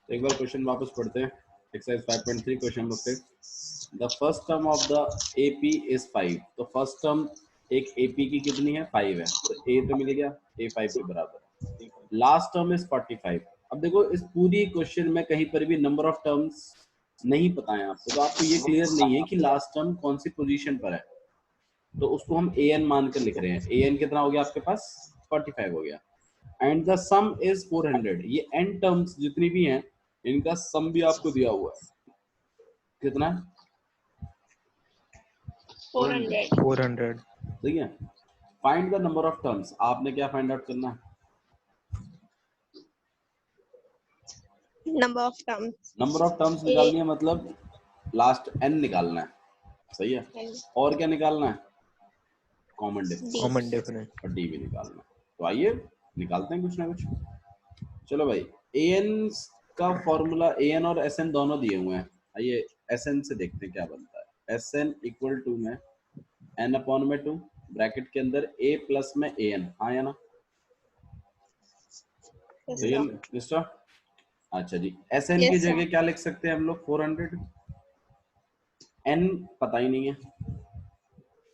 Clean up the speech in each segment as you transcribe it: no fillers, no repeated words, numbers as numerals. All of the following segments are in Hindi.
तो एक बार क्वेश्चन वापस पढ़ते हैं। Exercise 5.3 question number 6। The first term of the AP is 5। तो फर्स्ट टर्म एक एपी की कितनी है? 5 है। तो ए तो मिल गया, ए 5 के बराबर है। Last term is 45। अब देखो इस पूरी क्वेश्चन में कहीं पर भी नंबर ऑफ टर्म्स नहीं पता है आपको, तो आपको ये क्लियर नहीं है कि लास्ट टर्म कौन सी पोजीशन पर है, तो उसको हम ए एन मानकर लिख रहे हैं। ए एन कितना हो गया आपके पास? 45 हो गया। And the some is 400। ये एन टर्म्स जितनी भी हैं इनका सम भी आपको दिया हुआ है। कितना? 400। 400। ठीक है। Find the number of terms. आपने क्या फाइंड आउट करना है? Number of terms. Number of terms निकालनी है, मतलब लास्ट एन निकालना है। सही है। और क्या निकालना है? कॉमन डिफरेंस कॉमन डिफरेंस और डी भी निकालना है। तो आइए निकालते हैं कुछ ना कुछ। चलो भाई, ए एन का फॉर्मूला, ए एन और एस एन दोनों दिए हुए हैं। आइए एस एन से देखते हैं क्या बनता है। एस एन इक्वल टू में एन अपॉन में 2 ब्रैकेट के अंदर ए प्लस में ए एन। हाँ या ना? सही है मिस्टर? अच्छा जी, एस एन की जगह क्या लिख सकते हैं हम लोग? 400। एन पता ही नहीं है।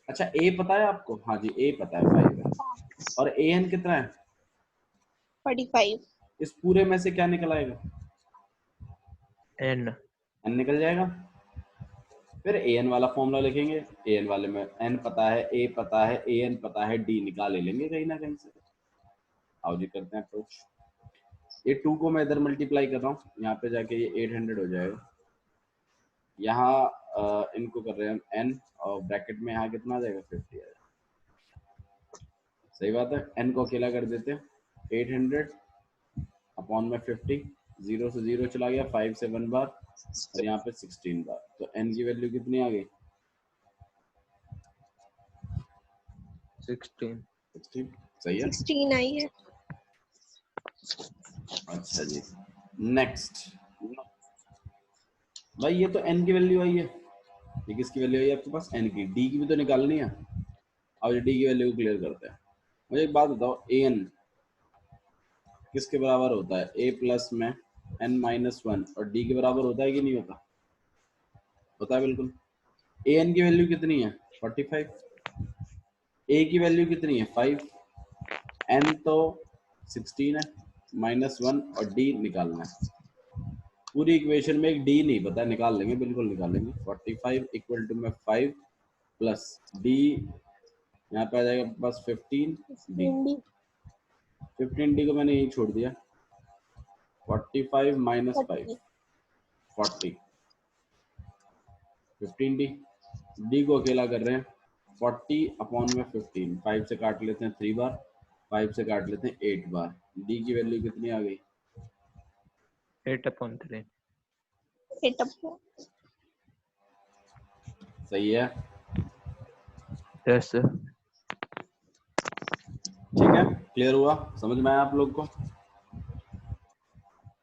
अच्छा ए पता है आपको? हाँ जी, ए पता है, 5 है। और ए एन कितना है? 45। इस पूरे में से क्या निकल आएगा? एन। एन निकल जाएगा। फिर ए एन वाला फॉर्मूला लिखेंगे। ए एन वाले में एन पता है, ए पता है, ए एन पता है, डी निकाल लेंगे कहीं ना कहीं से। आओ जी करते हैं अप्रोच। ये 2 को मैं इधर मल्टीप्लाई कर रहा हूँ, यहाँ पे जाके ये 800 हो जाएगा। यहाँ इनको कर रहे हैं हम एन, और ब्रैकेट में यहाँ कितना आ जाएगा? 50 आ जाएगा। सही बात है। एन को अकेला कर देते हैं। 800 अपॉन में 50, 0 से 0 चला गया, 5 से 1 बार, और यहाँ पे 16 बार। तो एन की वैल्यू कितनी आ गई? 16। 16। सही है। 16 आई है। अच्छा जी, नेक्स्ट। भाई ये तो एन की वैल्यू आई है। ये किसकी वैल्यू आई है आपके पास? एन की। डी की भी तो निकालनी है। अब डी की वैल्यू को क्लियर करते हैं। मुझे एक बात बताओ, ए एन किसके बराबर होता है? ए प्लस में एन माइनस 1, और डी के बराबर होता है कि नहीं होता? होता है बिल्कुल। ए एन की वैल्यू कितनी है? 45। ए की वैल्यू कितनी है? 5। एन तो 16 है, -1 और डी निकालना है। पूरी इक्वेशन में एक डी नहीं पता, निकाल लेंगे, बिल्कुल निकालेंगे। 45 इक्वल टू में 5 प्लस डी, यहाँ पे आ जाएगा बस 15 डी। 15 डी को मैंने यही छोड़ दिया। 45 माइनस 5 40। 15 डी, डी को अकेला कर रहे हैं। 40 अपॉन में 15, 5 से काट लेते हैं 3 बार, 5 से काट लेते हैं 8 बार। डी की वैल्यू कितनी आ गई? 8/3। 8 सही है। यस। ठीक है, क्लियर हुआ? समझ में आया आप लोग को?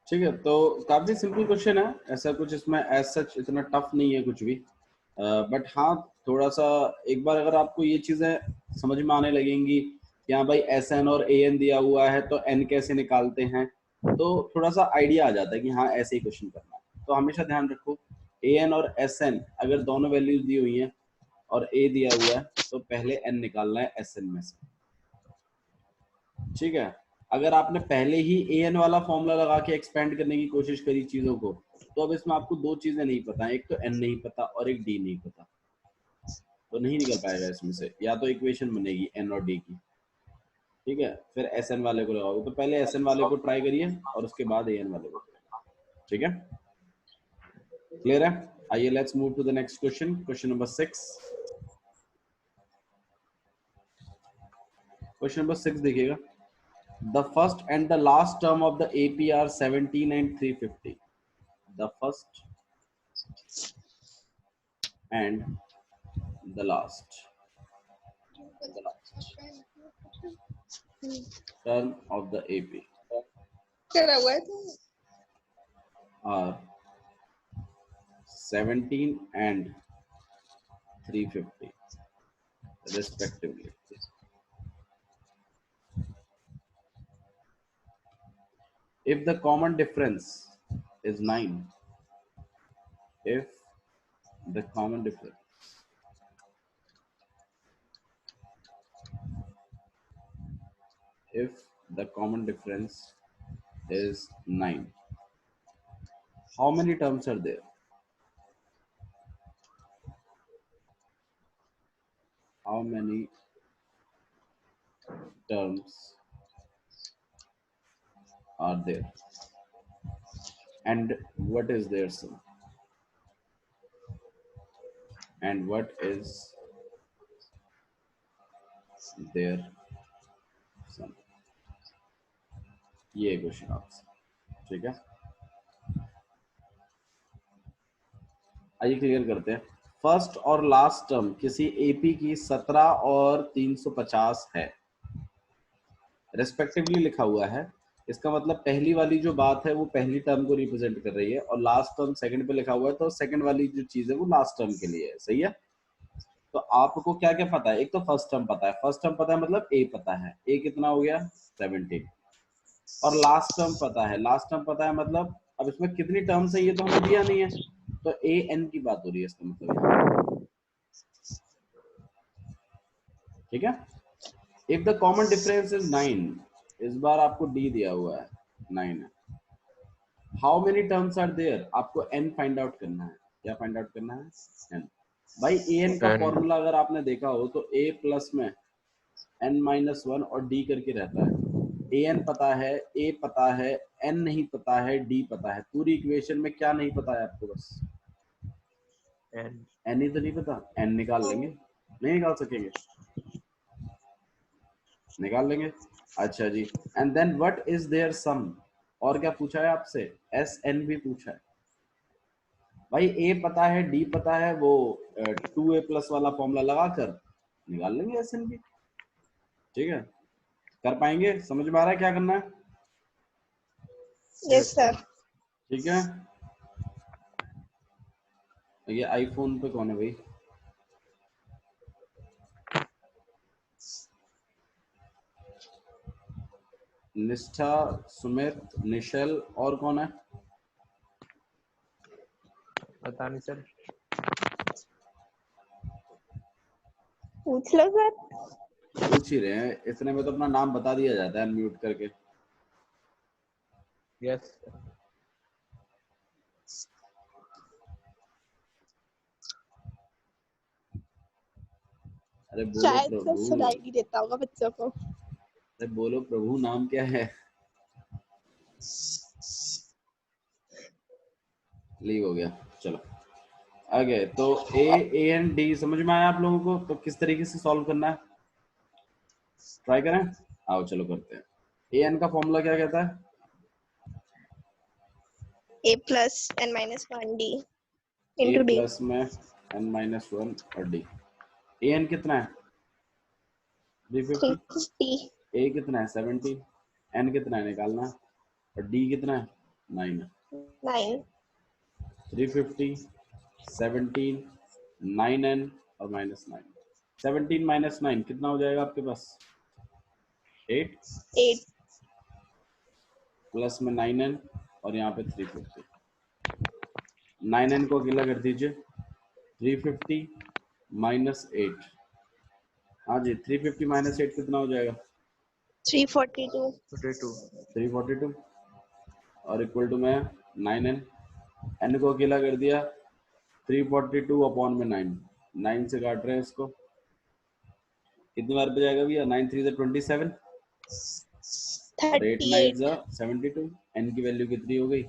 ठीक है, तो काफी सिंपल क्वेश्चन है, ऐसा कुछ इसमें एज सच इतना टफ नहीं है कुछ भी। बट हाँ, थोड़ा सा एक बार अगर आपको ये चीजें समझ में आने लगेंगी कि हाँ भाई एस एन और ए एन दिया हुआ है तो एन कैसे निकालते हैं, तो थोड़ा सा आइडिया आ जाता है कि हाँ ऐसे ही क्वेश्चन करना है। तो हमेशा ध्यान रखो, ए एन और एस एन अगर दोनों वैल्यूज दी हुई हैं और ए दिया हुआ है तो पहले एन निकालना है एस एन में से। ठीक है। अगर आपने पहले ही ए एन वाला फॉर्मूला लगा के एक्सपेंड करने की कोशिश करी चीजों को, तो अब इसमें आपको दो चीजें नहीं पता, एक तो एन नहीं पता और एक डी नहीं पता, तो नहीं निकल पाएगा इसमें से। या तो इक्वेशन बनेगी एन और डी की, ठीक है, फिर एस एन वाले को लगाओगे, तो पहले एस एन वाले को ट्राई करिए और उसके बाद ए एन वाले को करिए। ठीक है, क्लियर है? आइए let's move to the next question, question number 6। Question number 6 देखिएगा। The first and the last term of the AP are 17 and 350. The first and the last term of the AP are 17 and 350 respectively. If the common difference is 9 if the common difference is 9. How many terms are there? How many terms are there? And what is their sum? And what is their sum? ये क्वेश्चन आपसे, ठीक है। आइए क्लियर करते हैं। फर्स्ट और लास्ट टर्म किसी एपी की 17 और 350 है, रेस्पेक्टिवली लिखा हुआ है। इसका मतलब पहली वाली जो बात है वो पहली टर्म को रिप्रेजेंट कर रही है, और लास्ट टर्म सेकंड पे लिखा हुआ है, तो सेकंड वाली जो चीज है वो लास्ट टर्म के लिए है। सही है। तो आपको क्या क्या पता है? एक तो फर्स्ट टर्म पता है, फर्स्ट टर्म पता है मतलब ए पता है, ए कितना हो गया 17। और लास्ट टर्म पता है, लास्ट टर्म पता है मतलब अब इसमें कितनी टर्म्स है ये तो हमें दिया नहीं है, तो ए एन की बात हो रही है इसका मतलब, ठीक है। If the common difference is 9, इस बार आपको डी दिया हुआ है 9 है। How many terms are there? आपको एन फाइंड आउट करना है। क्या फाइंड आउट करना है? एन। भाई ए एन का फॉर्मूला अगर आपने देखा हो तो ए प्लस में एन माइनस 1 और डी करके रहता है। ए एन पता है, ए पता है, एन नहीं पता है, डी पता है। पूरी इक्वेशन में क्या नहीं पता है आपको? बस एन ही तो नहीं पता। एन निकाल लेंगे? नहीं निकाल सकेंगे? निकाल लेंगे। अच्छा जी। And then what is their sum? और क्या पूछा है आपसे? एस एन भी पूछा है। भाई ए पता है, डी पता है, वो 2a प्लस वाला फॉर्मूला लगाकर निकाल लेंगे एस एन भी, ठीक है। कर पाएंगे? समझ में आ रहा है क्या करना है? Yes sir. ठीक है। ये आईफोन पे कौन है भाई? निष्ठा, सुमित, निशल, और कौन है? पता नहीं सर। पूछ लो सर। पूछ ही रहे हैं, इतने में तो अपना नाम बता दिया जाता है अनम्यूट करके। यस। अरे बोलो शायद सर प्रभु। सुनाई नहीं देता होगा बच्चों को। अरे बोलो प्रभु, नाम क्या है? लीव हो गया, चलो आगे। तो ए एन डी समझ में आया आप लोगों को? तो किस तरीके से सॉल्व करना है ट्राई करें? आओ चलो करते हैं। ए एन का फॉर्मूला क्या कहता है? a plus n minus 1 d A into d। Plus में एन माइनस 1 और डी। ए एन कितना है? 350। 350। ए कितना है? 70। एन कितना है निकालना, और डी कितना है? 9। 9। 350, 17, 9n और माइनस 9। 17 माइनस 9 कितना हो जाएगा आपके पास? 8 8। प्लस में 9n और यहाँ पे 350। 9n को अकेला कर दीजिए। 350 माइनस 8, हाँ जी 350 माइनस 8 कितना हो जाएगा? 342। 342 और इक्वल टू में 9n। n को अकेला कर दिया। 342 अपॉन में 9, 9 से काट रहे हैं इसको, कितनी बार पे जाएगा भैया? 9 3 27 और 8 9 38। 72। n की वैल्यू कितनी हो गई?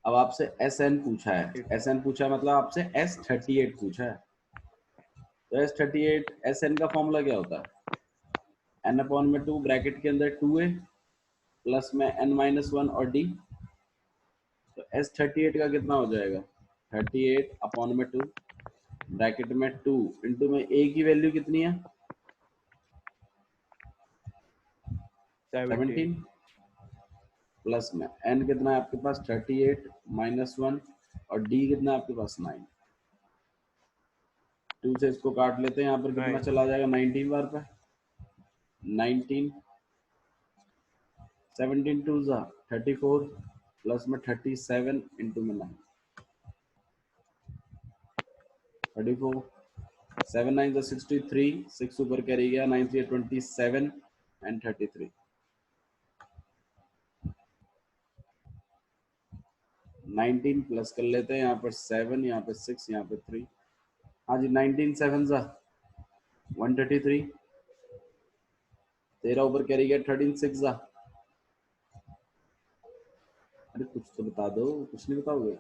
अब आपसे Sn पूछा है, Sn पूछा है मतलब आपसे S38 पूछा है। तो S38 Sn का फॉर्मूला क्या होता है? n अपॉन में 2 ब्रैकेट के अंदर 2a प्लस में n माइनस 1 और d। तो S38 का कितना हो जाएगा? 38 अपॉन में 2 ब्रैकेट में 2 इंटू में a की वैल्यू कितनी है? 17 प्लस में n कितना है आपके पास? 38 माइनस 1 और d कितना है आपके पास? 9। 2 से इसको काट लेते हैं, यहाँ पर कितना 9। चला जाएगा? 19 बार पे 19 17 टू जा 34 प्लस में 37 इंटू में 9 34 7 9 जा 63 6 ऊपर कैरी गया 9 3 27 एंड 33 19 प्लस कर लेते हैं, यहाँ पर 7 यहाँ पे 6 यहाँ पे 3। हाँ जी 19 7 जा 133 13 ऊपर कैरी गया 13 6 जा। अरे कुछ तो बता दो, कुछ नहीं बताओगे।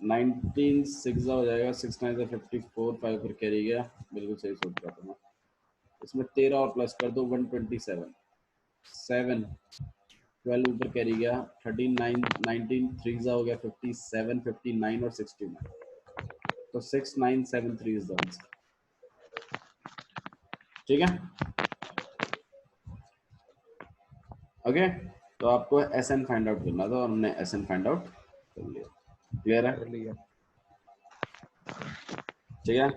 19 6 जा हो जाएगा 6 9 जा 54 5 ऊपर कैरी गया, बिल्कुल सही सोच रहा था मैं। इसमें 13 और प्लस कर दो 127 7 12 ऊपर कैरी गया 13 9 19 3 जा हो गया 57 59 और 69, तो 6 9 7 3 इज द आंसर। ठीक है ओके, तो आपको एस एन फाइंड आउट करना था और हमने एस एन फाइंड आउट कर लिया। क्लियर है? कर लिया। ठीक है,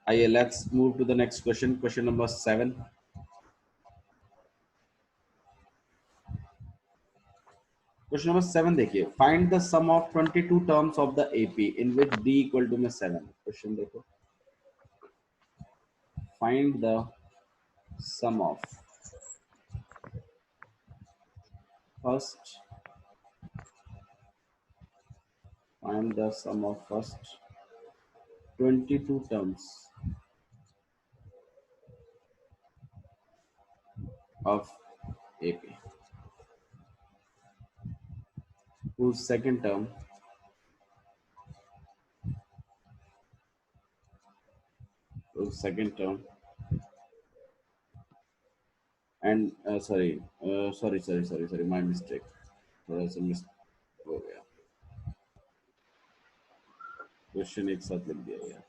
आइए let's move to the next question, question number 7। Question number 7 देखिए, find the sum of 22 terms of the AP in which d equal to में 7। क्वेश्चन देखो, find the sum of first, find the sum of first 22 terms of AP, whose second term and sorry my mistake, थोड़ा सा मिस हो गया, क्वेश्चन एक साथ लिख दिया गया।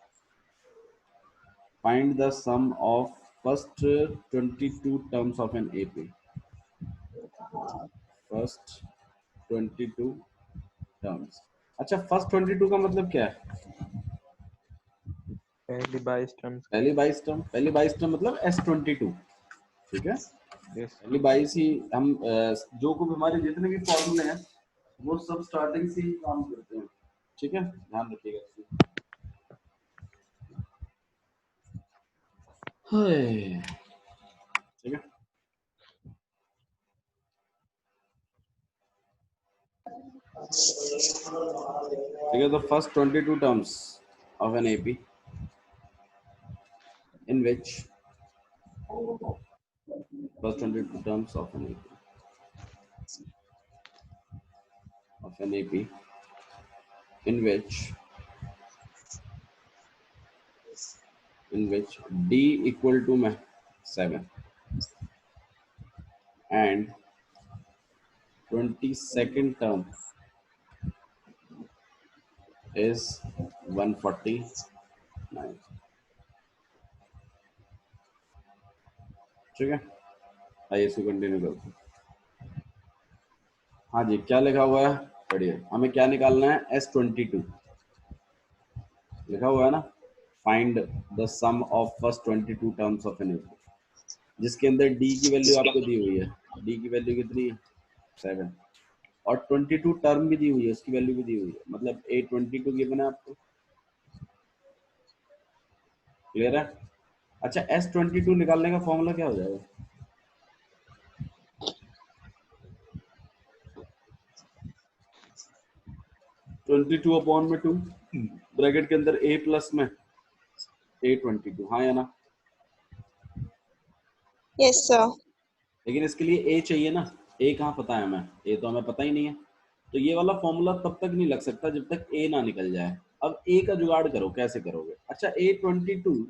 Find the sum of first 22 terms of an AP, first 22 terms. अच्छा, फर्स्ट 22 का मतलब क्या है? पहली 22 टर्म्स। पहली 22 टर्म, पहली 22 टर्म मतलब S22। ठीक है, यस। पहली 22 ही हम जो को हमारे जितने भी फॉर्मूले हैं वो सब स्टार्टिंग से ही काम करते हैं। ठीक है, ध्यान रखिएगा इसमें। ठीक है, ठीक है, तो first 22 terms of an AP in which first 22 terms of an AP in which D equal to 7 and 22nd term is 149। ठीक है, आइए इसको कंटिन्यू करते हैं। हाँ जी, क्या लिखा हुआ है पढ़िए। हमें क्या निकालना है? S22 लिखा हुआ है ना, find the sum of first 22 terms of an AP, जिसके अंदर D की वैल्यू आपको दी हुई है। D की वैल्यू कितनी है? 7, और 22 टर्म भी दी हुई है, उसकी वैल्यू भी दी हुई है, मतलब A22 गिवन है आपको। क्लियर है? अच्छा, S22 निकालने का फॉर्मूला क्या हो जाएगा? ट्वेंटी टू अपॉन में 2 ब्रैकेट के अंदर A प्लस में A22, हाँ या ना? Yes, sir. लेकिन इसके लिए A चाहिए ना, A कहाँ पता है हमें? A तो हमें पता ही नहीं है, तो ये वाला फॉर्मूला तब तक नहीं लग सकता जब तक A ना निकल जाए। अब A का जुगाड़ करो, कैसे करोगे? अच्छा, A22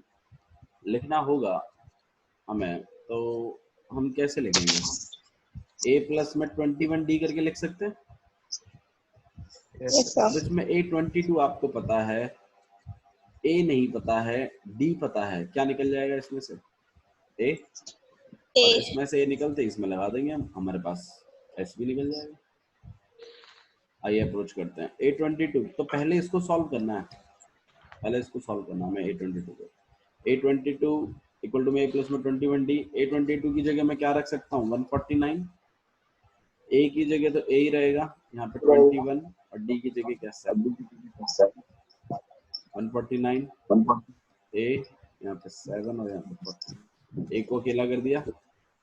लिखना होगा हमें, तो हम कैसे लिखेंगे? A प्लस में 21D करके लिख सकते हैं। Yes, sir. अब इसमें A22 आपको पता है, A नहीं पता है, D पता है, क्या निकल जाएगा इसमें से? A, और A. इसमें से A निकलते इसमें लगा देंगे हम, हमारे पास S भी निकल जाएगा। आइए अप्रोच करते हैं A22। तो पहले इसको सॉल्व करना है, पहले इसको सॉल्व करना है हमें A22 को। A22 इक्वल टू में a प्लस में 20 a22 की जगह मैं क्या रख सकता हूँ 149, a की जगह तो a ही रहेगा यहाँ पे 21 और d की जगह क्या 7, 149 a यहाँ पे 7 और यहाँ पे 40, a को अकेला कर दिया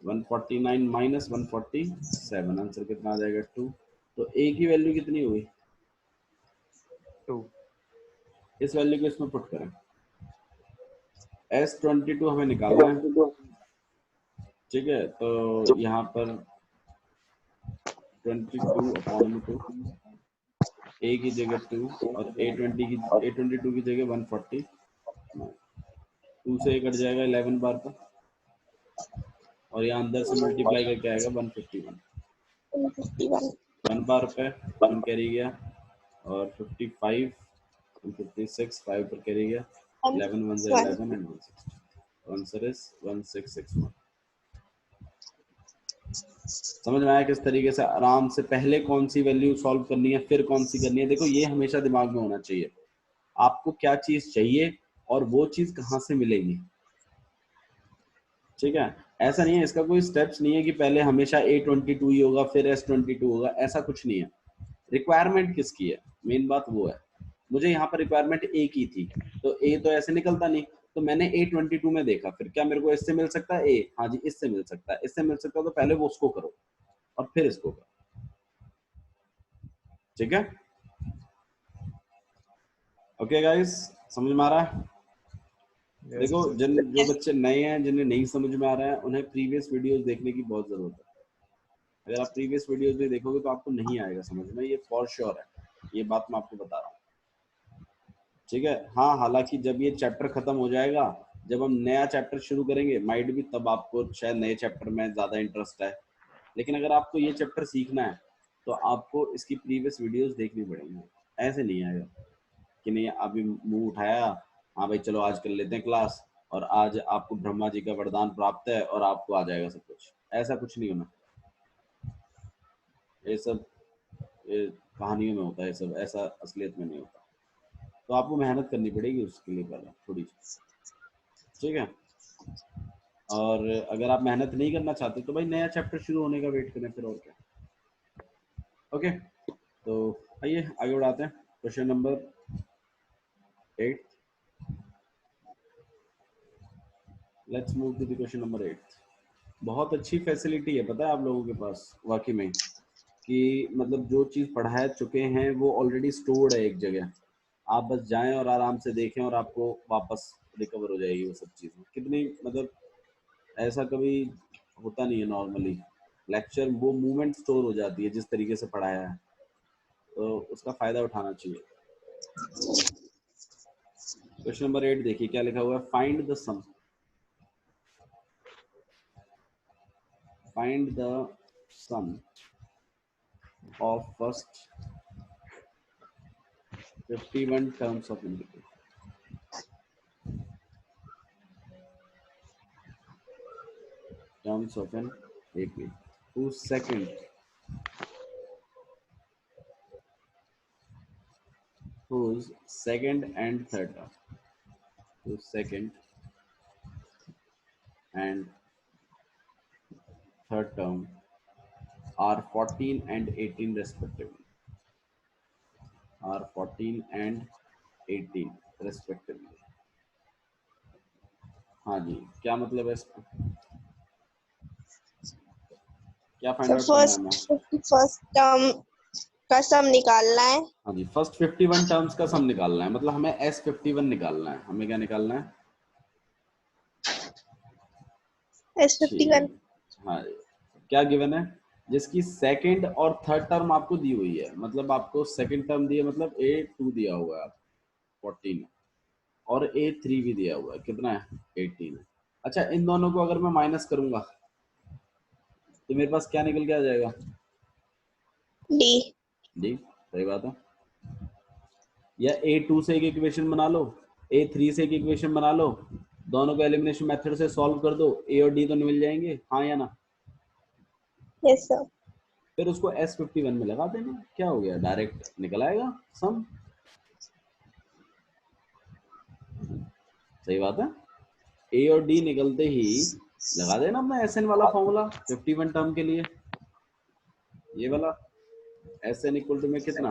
149 माइनस 147, आंसर कितना आ जाएगा 2। तो a की वैल्यू कितनी हुई 2। इस वैल्यू को इसमें पुट करें, S22 हमें निकालना है, ठीक है। तो यहाँ पर 22/2 a की जगह 2 और a22 की जगह 140, 2 से कट जाएगा 11 बार पर और यहाँ अंदर से मल्टीप्लाई करके आएगा 151, 151 1 बार पे कॉमन कैरी गया और 55 56 5 पर कैरी गया 11 1 11 एंड 160, आंसर इज 1661। समझ में आया किस तरीके से आराम से पहले कौन सी वैल्यू सॉल्व करनी है फिर कौन सी करनी है। देखो ये हमेशा दिमाग में होना चाहिए, आपको क्या चीज चाहिए और वो चीज कहाँ से मिलेगी, ठीक है। ऐसा नहीं है, इसका कोई स्टेप्स नहीं है कि पहले हमेशा A22 ही होगा फिर S22 होगा, ऐसा कुछ नहीं है। रिक्वायरमेंट किसकी है, मेन बात वो है। मुझे यहाँ पर रिक्वायरमेंट A की थी तो A तो ऐसे निकलता नहीं, तो मैंने A22 में देखा, फिर क्या मेरे को इससे मिल सकता है A, हाँ जी इससे मिल सकता है, इससे मिल सकता है, तो पहले वो उसको करो और फिर इसको करो, ठीक है। ओके गाइस, समझ में आ रहा है। देखो जो बच्चे नए हैं जिन्हें नहीं समझ में आ रहा है उन्हें प्रीवियस वीडियोस देखने की बहुत जरूरत है। अगर आप प्रीवियस वीडियोस भी देखोगे तो आपको नहीं आएगा समझ में, ये फॉर श्योर है, ये बात मैं आपको बता रहा हूँ, ठीक है। हाँ हालांकि जब ये चैप्टर खत्म हो जाएगा, जब हम नया चैप्टर शुरू करेंगे माइट भी तब आपको शायद नए चैप्टर में ज्यादा इंटरेस्ट है, लेकिन अगर आपको ये चैप्टर सीखना है तो आपको इसकी प्रीवियस वीडियोस देखनी पड़ेंगी। ऐसे नहीं आएगा कि नहीं अभी मुंह उठाया, हाँ भाई चलो आज कर लेते हैं क्लास और आज आपको ब्रह्मा जी का वरदान प्राप्त है और आपको आ जाएगा सब कुछ, ऐसा कुछ नहीं होना। ये सब ये कहानियों में होता है, सब ऐसा असलियत में नहीं होता। तो आपको मेहनत करनी पड़ेगी उसके लिए पहले थोड़ी, ठीक है। और अगर आप मेहनत नहीं करना चाहते तो भाई नया चैप्टर शुरू होने का वेट करें फिर, और क्या। ओके, तो आइए आगे बढ़ाते हैं। Question number 8, let's move to the question number 8। बहुत अच्छी फैसिलिटी है पता है आप लोगों के पास वाकई में, कि मतलब जो चीज़ पढ़ा चुके हैं वो ऑलरेडी स्टोर्ड है एक जगह, आप बस जाएं और आराम से देखें और आपको वापस रिकवर हो जाएगी वो सब चीज़ें। कितनी मतलब ऐसा कभी होता नहीं है नॉर्मली, लेक्चर वो मूवमेंट स्टोर हो जाती है जिस तरीके से पढ़ाया है, तो उसका फ़ायदा उठाना चाहिए। क्वेश्चन नंबर 8 देखिए क्या लिखा हुआ है, find the sum, find the sum of first 51 terms of indicator, terms of an AP whose second and third term, whose second and third term are 14 and 18 respectively, are 14 and 18 respectively। हाँ जी, क्या मतलब है इसका, क्या फाइंड आउट करना है हमें? फर्स्ट टर्म का सम निकालना है। हाँ जी, फर्स्ट 51 टर्म्स का सम निकालना है, मतलब हमें S51 निकालना है। हमें क्या निकालना है? S51। हाँ, क्या गिवन है? जिसकी सेकंड और थर्ड टर्म आपको दी हुई है, मतलब आपको सेकंड टर्म दी है, मतलब A2 दिया हुआ है 14 और A3 भी दिया हुआ है, कितना है 18। अच्छा, इन दोनों को अगर मैं माइनस करूंगा तो मेरे पास क्या निकल के आ जाएगा? डी, सही बात है। या A2 से एक इक्वेशन बना लो, A3 से एक इक्वेशन बना लो, दोनों को एलिमिनेशन मेथड से सॉल्व कर दो, A और D तो मिल जाएंगे, हाँ या ना? Yes sir. फिर उसको S51 में लगा देना, क्या हो गया, डायरेक्ट निकल आएगा सम। सही बात है। ए और डी निकलते ही लगा देना अपना एस एन वाला फॉर्मूला 51 टर्म के लिए, ये वाला एस एन इक्वल टू में कितना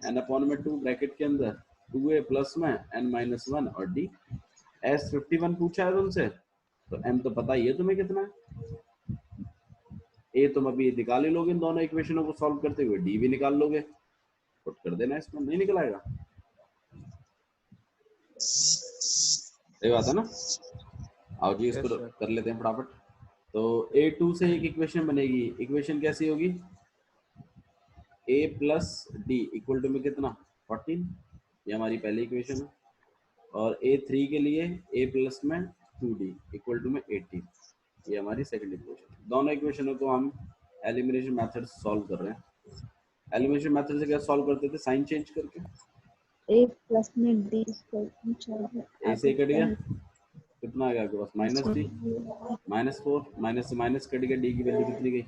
एन अपॉन में 2 ब्रैकेट के अंदर 2a प्लस में n माइनस 1 और d। एस 51 पूछा है तुमसे तो m तो पता ही है तुम्हें कितना है, a तुम अभी निकाल ही लोगे इन दोनों इक्वेशनों को सॉल्व करते हुए, d भी निकाल लोगे, पुट कर देना इसमें, नहीं निकल आएगा, सही बात है ना। आओ जी इसको Yes, sir. कर लेते हैं फटाफट। तो a2 से एक इक्वेशन बनेगी, इक्वेशन कैसी होगी, a plus d equal to में कितना 14, ये हमारी पहली इक्वेशन है, और a3 के लिए a प्लस में 2d इक्वल टू में 18, ये हमारी सेकंड इक्वेशन। दोनों इक्वेशनों को हम एलिमिनेशन मेथड से सॉल्व कर रहे हैं। एलिमिनेशन मेथड से क्या सॉल्व करते थे, साइन चेंज करके, a प्लस में d a से कट गया कितना आ गया आपके पास माइनस डी, -4, माइनस से माइनस कट गया, डी की वैल्यू कितनी गई,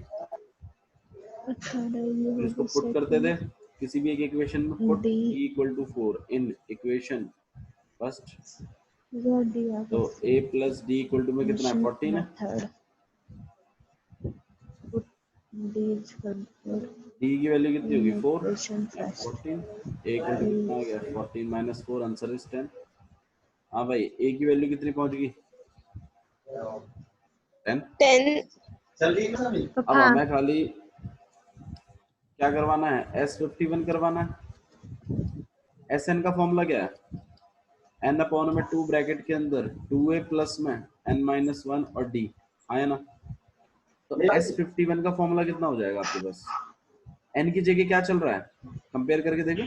फिर इसको पुट करते थे किसी भी एक इक्वेशन में, put d equal to 4 in equation first, तो a plus d equal to में कितना है 14 है, d की वैल्यू कितनी होगी 4, 14, a इक्वल टू कितना आ गया 14 माइनस 4, आंसर इज 10। हाँ भाई a की वैल्यू कितनी पहुंच गई 10। अब हमें खाली क्या करवाना है, S51 करवाना है। SN का फॉर्मूला क्या है, n अपॉन में 2 ब्रैकेट के अंदर 2a प्लस में n माइनस 1 और d, आया ना। तो S51 का फॉर्मूला कितना हो जाएगा आपके पास, n की जगह क्या चल रहा है, कंपेयर करके देखो,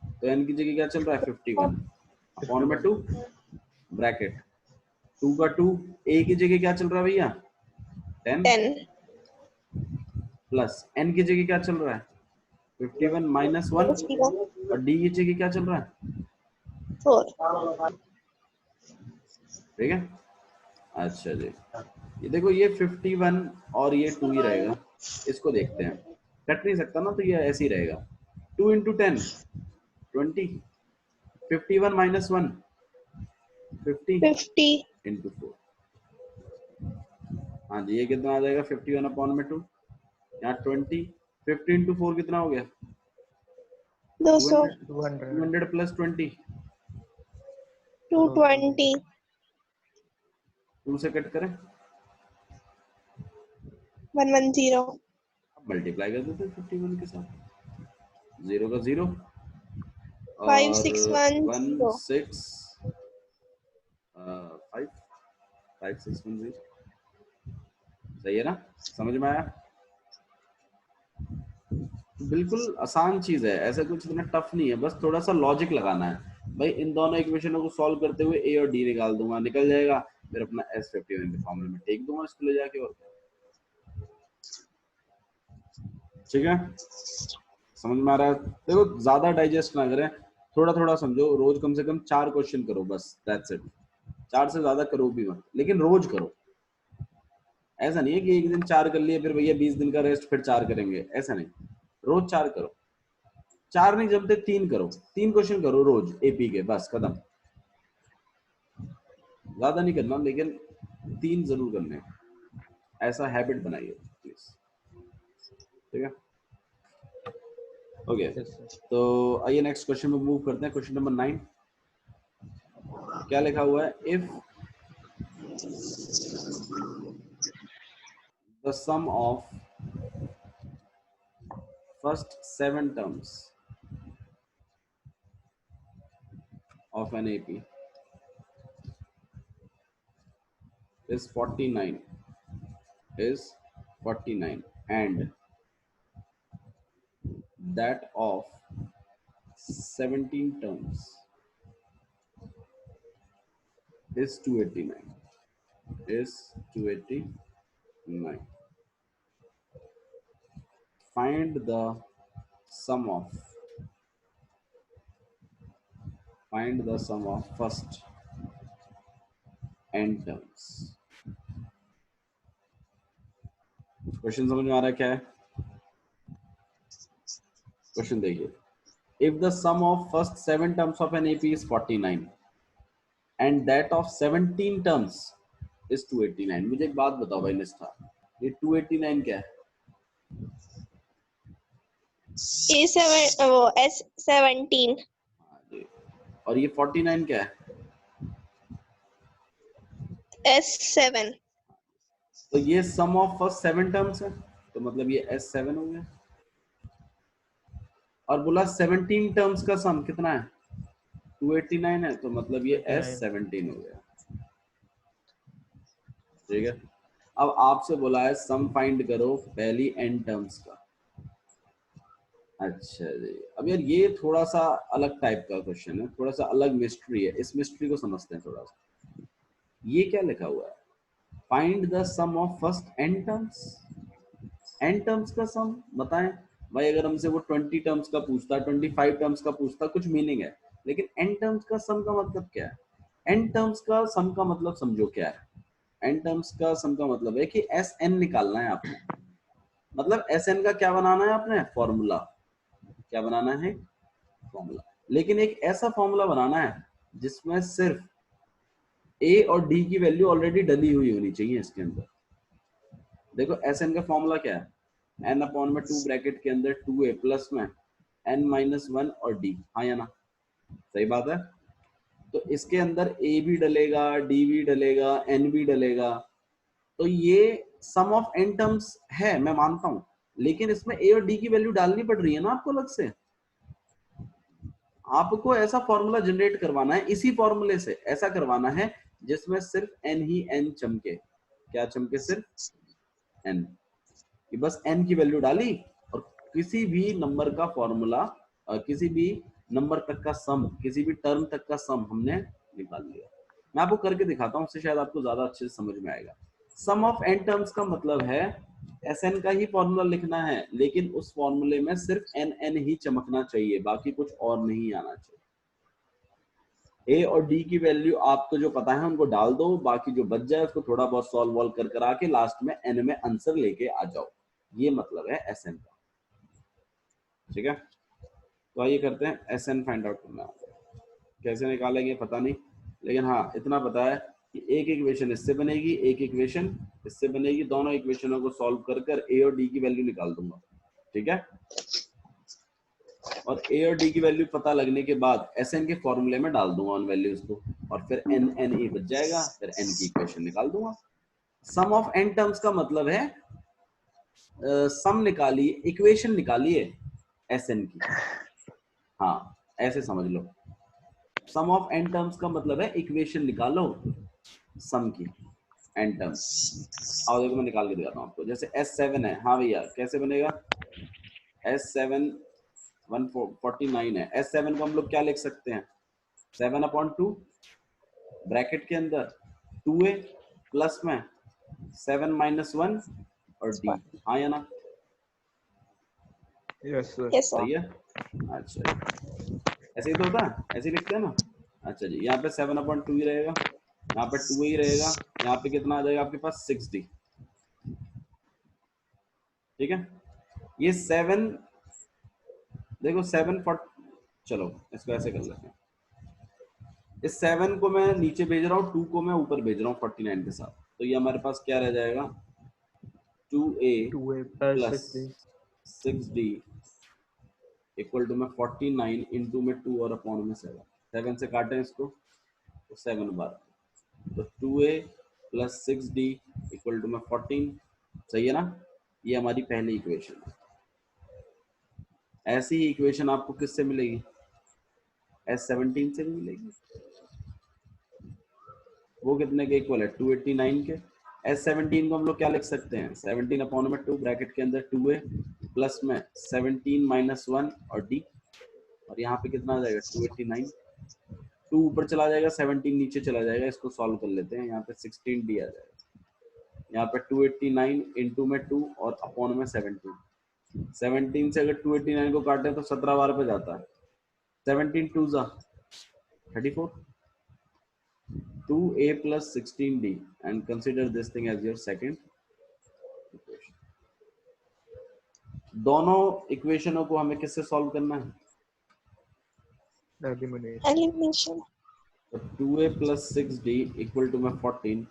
तो n की जगह क्या चल रहा है 51 अपॉन में 2 ब्रैकेट 2 का 2, a की जगह क्या चल रहा है भैया 10 प्लस n की जगह क्या चल रहा है 51 माइनस 1 और d की जगह क्या चल रहा है 4। ठीक है। अच्छा जी, ये देखो ये 51 और ये 2 ही रहेगा, इसको देखते हैं, कट नहीं सकता ना, तो ये ऐसे ही रहेगा, 2 इंटू 10 20, 51 माइनस 1 50 इंटू 4, हाँ जी ये कितना आ जाएगा 51 अपॉन में 2, यहाँ 20, 50 इंटू 4 कितना हो गया 200 200 प्लस 20, 220 2 से कट करें 110 अब मल्टीप्लाई कर देते हैं 51 के साथ, 0 का 0 और 5 6 1 1 0 6 5 5 6 1 0, सही है ना, समझ में आया। बिल्कुल आसान चीज है, ऐसा कुछ इतना टफ नहीं है, बस थोड़ा सा लॉजिक लगाना है भाई। इन दोनों इक्वेशनों को सॉल्व करते हुए a और d निकाल दूंगा, निकल जाएगा, फिर अपना S51 के फॉर्मूले में टेक दूंगा इसको ले जाके, और ठीक है, समझ में आ रहा है। देखो ज्यादा डाइजेस्ट ना करें, थोड़ा थोड़ा समझो, रोज कम से कम 4 क्वेश्चन करो बस, दैट्स इट, 4 से ज्यादा करो भी मत, लेकिन रोज करो। ऐसा नहीं है कि एक दिन 4 कर लिए फिर भैया 20 दिन का रेस्ट फिर 4 करेंगे, ऐसा नहीं, रोज 4 करो, 4 नहीं जमते 3 करो, 3 क्वेश्चन करो रोज एपी के, बस खत्म, ज्यादा नहीं करना, लेकिन 3 जरूर करने हैं, ऐसा हैबिट बनाइए प्लीज, ठीक है। Okay Yes, sir. तो आइए नेक्स्ट क्वेश्चन में मूव करते हैं, क्वेश्चन नंबर 9 क्या लिखा हुआ है, if the sum of first 7 terms of an AP is 49 and that of 17 terms is 289. Find the sum of first n terms. Question समझ में आ रहा है क्या है, क्वेश्चन देखिए, if the sum of first 7 terms of an AP is 49, and that of 17 terms is 289. मुझे एक बात बताओ भाई निष्ठा, ये 289 क्या है? A7 वो S17 हाँ जी। और ये 49 क्या है? S7 तो ये सम ऑफ फर्स्ट 7 टर्म्स है, तो मतलब ये S7 हो गया। और बोला 17 टर्म्स का सम कितना है? 289 है, तो मतलब ये 89 S17 हो गया। ठीक है, अब आपसे बोला है सम फाइंड करो पहली n टर्म्स का। अच्छा जी, अब यार ये थोड़ा सा अलग टाइप का क्वेश्चन है, थोड़ा सा अलग मिस्ट्री है, इस मिस्ट्री को समझते हैं थोड़ा सा। ये क्या लिखा हुआ है? Find the sum of first n terms. n terms का सम बताएं भाई। अगर हमसे वो 20 टर्म्स का पूछता, 25 टर्म्स का पूछता, कुछ मीनिंग है, लेकिन n टर्म्स का सम का मतलब क्या है? n टर्म्स का सम का मतलब समझो क्या है। n टर्म्स का सम का मतलब है कि Sn निकालना है आपने, मतलब Sn का क्या बनाना है आपने? फॉर्मूला। क्या बनाना है? फॉर्मूला। लेकिन एक ऐसा फॉर्मूला बनाना है जिसमें सिर्फ a और d की वैल्यू ऑलरेडी डली हुई होनी चाहिए इसके अंदर। देखो Sn का फॉर्मूला क्या है? n अपॉन में 2 ब्रैकेट के अंदर 2a प्लस में n माइनस 1 और d। हाँ या ना? सही बात है। तो इसके अंदर a भी डलेगा, d भी डलेगा, n भी डलेगा, तो ये सम ऑफ n टर्म्स है, मैं मानता हूं, लेकिन इसमें a और d की वैल्यू डालनी पड़ रही है ना आपको अलग से। आपको ऐसा फॉर्मूला जनरेट करवाना है, इसी फॉर्मूले से ऐसा करवाना है जिसमें सिर्फ n ही n चमके। क्या चमके? सिर्फ n। कि बस n की वैल्यू डाली और किसी भी नंबर का फॉर्मूला, किसी भी नंबर तक का सम, किसी भी टर्म तक का सम हमने निकाल लिया। मैं आपको करके दिखाता हूँ, उससे शायद आपको ज्यादा अच्छे से समझ में आएगा। सम ऑफ n टर्म्स का मतलब है Sn का ही फॉर्मूला लिखना है, लेकिन उस फॉर्मूले में सिर्फ n ही चमकना चाहिए, बाकी कुछ और नहीं आना चाहिए। a और d की वैल्यू आपको जो पता है उनको डाल दो, बाकी जो बच जाए उसको थोड़ा बहुत सॉल्व वॉल्व कर करा के लास्ट में n में आंसर लेके आ जाओ। ये मतलब है Sn का। ठीक है, तो आइए करते हैं Sn फाइंड आउट करना। कैसे निकालेंगे पता नहीं, लेकिन हाँ इतना पता है कि एक इक्वेशन इससे बनेगी, एक इक्वेशन इससे बनेगी, दोनों इक्वेशनों को सॉल्व कर कर a और d की वैल्यू निकाल दूंगा। ठीक है, और a और d की वैल्यू पता लगने के बाद Sn के फॉर्मूले में डाल दूंगा उन वैल्यूज को, और फिर n e बच जाएगा, फिर n की इक्वेशन निकाल दूंगा। सम ऑफ n टर्म्स का मतलब है सम निकालिए, इक्वेशन निकालिए Sn की। हाँ ऐसे समझ लो, सम ऑफ n टर्म्स का मतलब है इक्वेशन निकालो सम की n टर्म्स। आओ देखो मैं निकाल के दिखाता हूँ आपको। जैसे S7 है, हाँ भैया कैसे बनेगा? S7 149 है, S7 को हम लोग क्या लिख सकते हैं? 7/2 ब्रैकेट के अंदर 2a प्लस में 7 माइनस 1 और d। हाँ या ना? Yes sir. yes sir सही है। अच्छा ऐसे ही तो होता है, ऐसे ही लिखते हैं ना। अच्छा जी, यहाँ पे 7/2 ही रहेगा, यहाँ पे 2 ही रहेगा, यहाँ पे कितना आ जाएगा आपके पास? 6d। ठीक है, ये 7, देखो 7 चलो इसको ऐसे कर लेते हैं, इस 7 को मैं नीचे भेज रहा हूँ, 2 को मैं ऊपर भेज रहा हूँ 49 के साथ, तो ये हमारे पास क्या रह जाएगा? 2a 2a plus plus 6d 6d equal to में 49 इंटू में 2 और अपॉन में 7। 7 से काटें इसको तो 7 बार, तो 2a plus 6d equal to में 14। सही है ना? ये हमारी पहली इक्वेशन है। ऐसी ही इक्वेशन आपको किससे मिलेगी? S17 से भी मिलेगी। वो कितने के इक्वल है? 289 के। S17 को हम लोग क्या लिख सकते हैं? 17/2 ब्रैकेट के अंदर 2a प्लस में 17 माइनस 1 और d, और यहाँ पे कितना आ जाएगा? 289। 2 ऊपर चला जाएगा, 17 नीचे चला जाएगा, इसको सॉल्व कर लेते हैं। यहाँ पे 16d आ जाएगा, यहाँ पे 289 इंटू में 2 और अपॉन में 17। 17 से अगर 289 को काटे तो 17 बार पे जाता है, 17 2 जा 34, 2a plus 16d, and consider this thing as your second equation। दोनों इक्वेशनों को हमें किससे सॉल्व करना है? एलिमिनेट elimination तो 2a plus 6d equal to में 14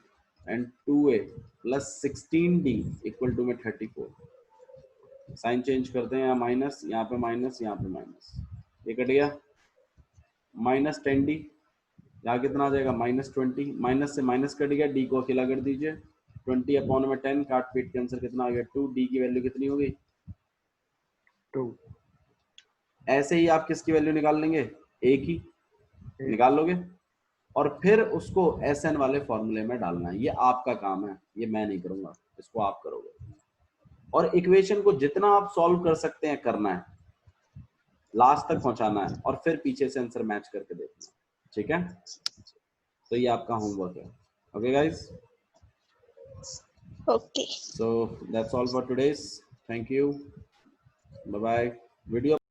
and 2a plus 16d equal to में 34. साइन चेंज करते हैं, यहाँ माइनस, यहाँ पे माइनस, यहाँ पे माइनस, ये कट गया, माइनस 10d, यहाँ कितना आ जाएगा -20, माइनस से माइनस कट गया, d को अकेला कर दीजिए, 20/10, काट पीट के आंसर कितना आ गया 2, d की वैल्यू कितनी हो गई 2. ऐसे ही आप किसकी वैल्यू निकाल लेंगे, a की निकाल लोगे और फिर उसको SN वाले फॉर्मूले में डालना है। ये आपका काम है, ये मैं नहीं करूंगा, इसको आप करोगे। और इक्वेशन को जितना आप सॉल्व कर सकते हैं करना है, लास्ट तक पहुंचाना है और फिर पीछे से आंसर मैच करके देखना है, ठीक है। तो ये आपका होमवर्क है। Okay guys, Okay. So that's all for today's, thank you, bye bye. Video